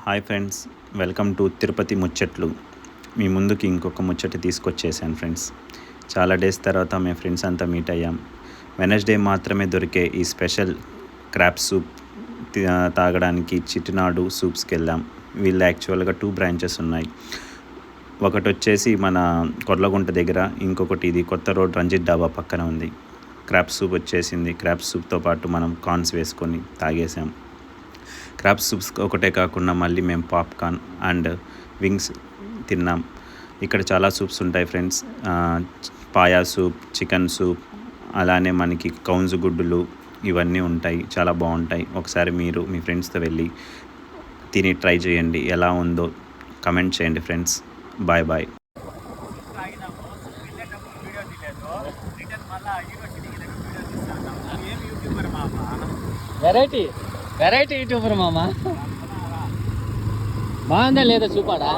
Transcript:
Hi friends, welcome to Tirupati ముచ్చట్లు. మీ ముందుకి ఇంకొక ముచ్చట తీసుకొచ్చేసాను ఫ్రెండ్స్. చాలా డేస్ తర్వాత మేము ఫ్రెండ్స్ అంతా మీట్ అయ్యాం. వెనస్డే మాత్రమే దొరికే ఈ స్పెషల్ క్రాబ్ సూప్ తాగడానికి చిట్టినాడు సూప్స్కి వెళ్ళాం. వీళ్ళు యాక్చువల్గా 2 బ్రాంచెస్ ఉన్నాయి. ఒకటి వచ్చేసి మన కొర్లగుంట దగ్గర, ఇంకొకటి ఇది కొత్త రోడ్ రంజిత్ డాబా పక్కన ఉంది. క్రాబ్ సూప్ వచ్చేసింది. క్రాబ్ సూప్తో పాటు మనం కార్న్స్ వేసుకొని తాగేసాం. క్రాబ్ సూప్స్ ఒకటే కాకుండా మళ్ళీ మేము పాప్కార్న్ అండ్ వింగ్స్ తిన్నాం. ఇక్కడ చాలా సూప్స్ ఉంటాయి friends. Paya soup, chicken soup, అలానే మనకి కౌన్సు గుడ్డులు ఇవన్నీ ఉంటాయి. చాలా బాగుంటాయి. ఒకసారి మీరు మీ ఫ్రెండ్స్తో వెళ్ళి తిని ట్రై చేయండి. ఎలా ఉందో కమెంట్ చేయండి friends. Bye bye. Variety YouTuber మామ. బాగుందా లేదా చూపాడా?